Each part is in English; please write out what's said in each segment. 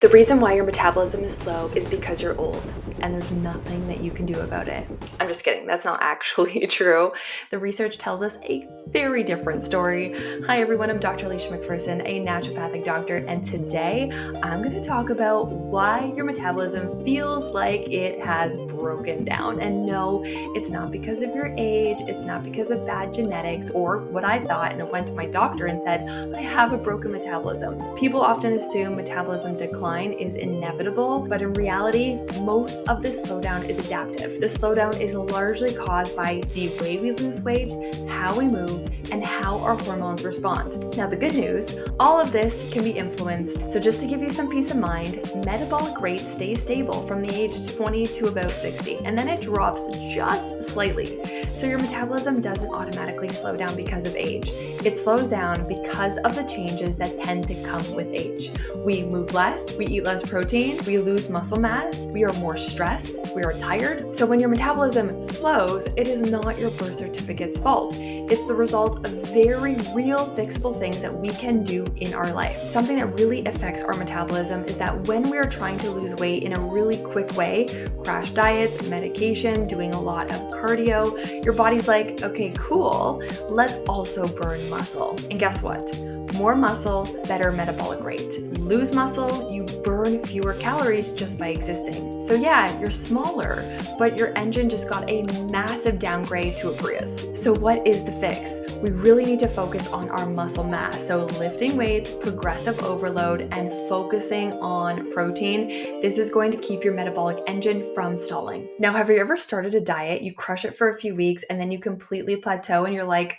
The reason why your metabolism is slow is because you're old, and there's nothing that you can do about it. I'm just kidding, that's not actually true. The research tells us a very different story. Hi everyone, I'm Dr. Alicia McPherson, a naturopathic doctor, and today I'm going to talk about why your metabolism feels like it has broken down. And no, it's not because of your age, it's not because of bad genetics or what I thought, and I went to my doctor and said, I have a broken metabolism. People often assume metabolism decline is inevitable, but in reality, most of this slowdown is adaptive. The slowdown is largely caused by the way we lose weight, how we move, and how our hormones respond. Now, the good news, all of this can be influenced. So just to give you some peace of mind, metabolic rate stays stable from the age 20 to about 60, and then it drops just slightly. So your metabolism doesn't automatically slow down because of age. It slows down because of the changes that tend to come with age. We move less, we eat less protein, we lose muscle mass, we are more stressed, we are tired. So when your metabolism slows, it is not your birth certificate's fault. It's the result of very real fixable things that we can do in our life. Something that really affects our metabolism is that when we are trying to lose weight in a really quick way, crash diets, medication, doing a lot of cardio, your body's like, okay, cool, let's also burn muscle. And guess what? More muscle, better metabolic rate. Lose muscle, you burn fewer calories just by existing. So yeah, you're smaller, but your engine just got a massive downgrade to a Prius. So what is the fix? We really need to focus on our muscle mass. So lifting weights, progressive overload, and focusing on protein. This is going to keep your metabolic engine from stalling. Now, have you ever started a diet, you crush it for a few weeks, and then you completely plateau and you're like,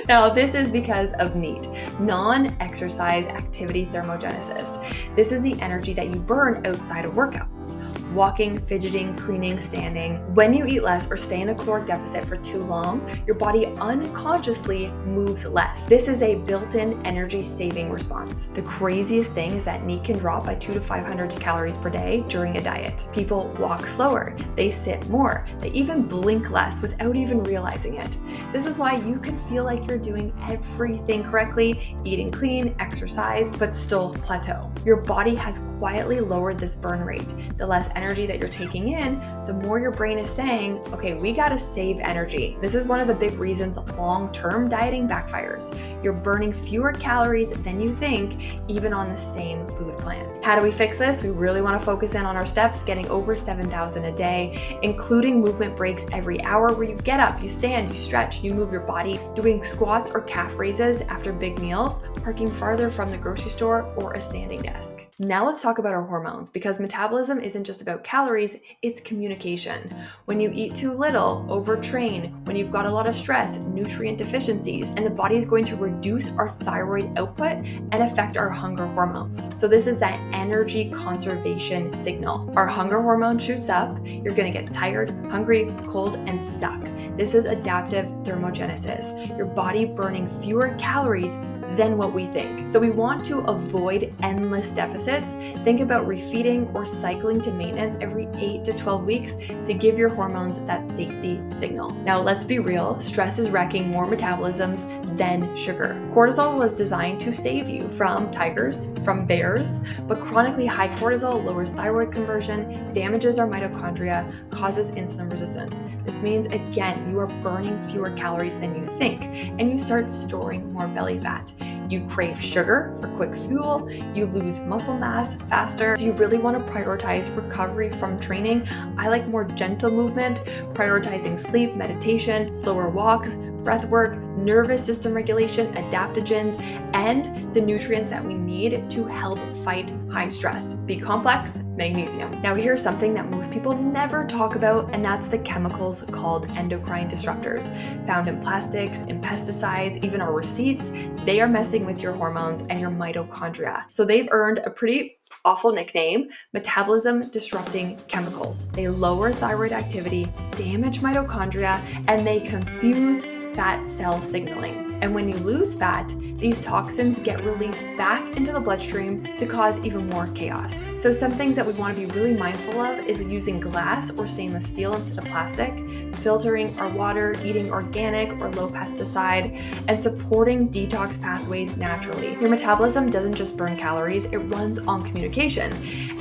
now, this is because of NEAT, non-exercise activity thermogenesis. This is the energy that you burn outside of workouts. Walking, fidgeting, cleaning, standing. When you eat less or stay in a caloric deficit for too long, your body unconsciously moves less. This is a built-in energy saving response. The craziest thing is that NEAT can drop by 200 to 500 calories per day during a diet. People walk slower, they sit more, they even blink less without even realizing it. This is why you can feel like you're doing everything correctly, eating clean, exercise, but still plateau. Your body has quietly lowered this burn rate. The less energy that you're taking in, the more your brain is saying, okay, we gotta save energy. This is one of the big reasons long-term dieting backfires. You're burning fewer calories than you think, even on the same food plan. How do we fix this? We really wanna focus in on our steps, getting over 7,000 a day, including movement breaks every hour where you get up, you stand, you stretch, you move your body, doing squats or calf raises after big meals, parking farther from the grocery store or a standing desk. Now let's talk about our hormones, because metabolism isn't just about calories, it's communication. When you eat too little, overtrain, when you've got a lot of stress, nutrient deficiencies, and the body is going to reduce our thyroid output and affect our hunger hormones. So this is that energy conservation signal. Our hunger hormone shoots up, you're gonna get tired, hungry, cold, and stuck. This is adaptive thermogenesis, your body burning fewer calories than what we think. So we want to avoid endless deficits. Think about refeeding or cycling to maintenance every 8 to 12 weeks to give your hormones that safety signal. Now let's be real, stress is wrecking more metabolisms than sugar. Cortisol was designed to save you from tigers, from bears, but chronically high cortisol lowers thyroid conversion, damages our mitochondria, causes insulin resistance. This means, again, you are burning fewer calories than you think, and you start storing more belly fat. You crave sugar for quick fuel, you lose muscle mass faster. So you really want to prioritize recovery from training. I like more gentle movement, prioritizing sleep, meditation, slower walks, breath work, nervous system regulation, adaptogens, and the nutrients that we need to help fight high stress. B complex, magnesium. Now here's something that most people never talk about, and that's the chemicals called endocrine disruptors. Found in plastics, in pesticides, even our receipts, they are messing with your hormones and your mitochondria. So they've earned a pretty awful nickname, metabolism disrupting chemicals. They lower thyroid activity, damage mitochondria, and they confuse fat cell signaling. And when you lose fat, these toxins get released back into the bloodstream to cause even more chaos. So some things that we want to be really mindful of is using glass or stainless steel instead of plastic, filtering our water, eating organic or low pesticide, and supporting detox pathways naturally. Your metabolism doesn't just burn calories, it runs on communication.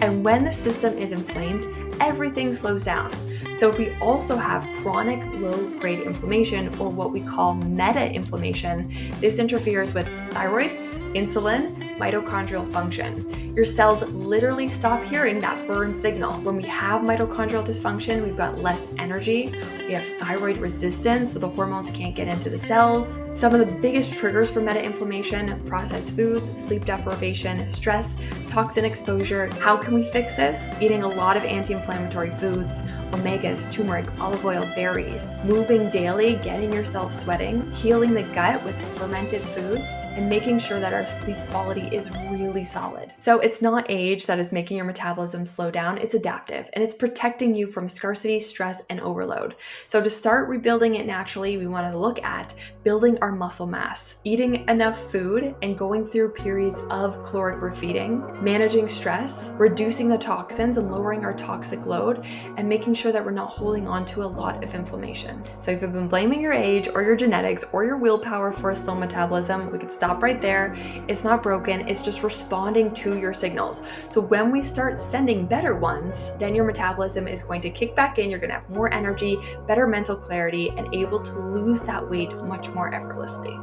And when the system is inflamed, everything slows down. So if we also have chronic low-grade inflammation, or what we call meta-inflammation, this interferes with thyroid, insulin, mitochondrial function. Your cells literally stop hearing that burn signal. When we have mitochondrial dysfunction, we've got less energy, we have thyroid resistance, so the hormones can't get into the cells. Some of the biggest triggers for meta-inflammation: processed foods, sleep deprivation, stress, toxin exposure. How can we fix this? Eating a lot of anti-inflammatory foods, omegas, turmeric, olive oil, berries, moving daily, getting yourself sweating, healing the gut with fermented foods, and making sure that our sleep quality is really solid. So it's not age that is making your metabolism slow down, it's adaptive, and it's protecting you from scarcity, stress, and overload. So to start rebuilding it naturally, we want to look at building our muscle mass, eating enough food and going through periods of caloric refeeding, managing stress, reducing the toxins and lowering our toxic load, and making sure that we're not holding on to a lot of inflammation. So if you've been blaming your age or your genetics or your willpower for a slow metabolism, we could stop right there. It's not broken, it's just responding to your signals. So when we start sending better ones, then your metabolism is going to kick back in, you're going to have more energy, better mental clarity, and able to lose that weight much more effortlessly.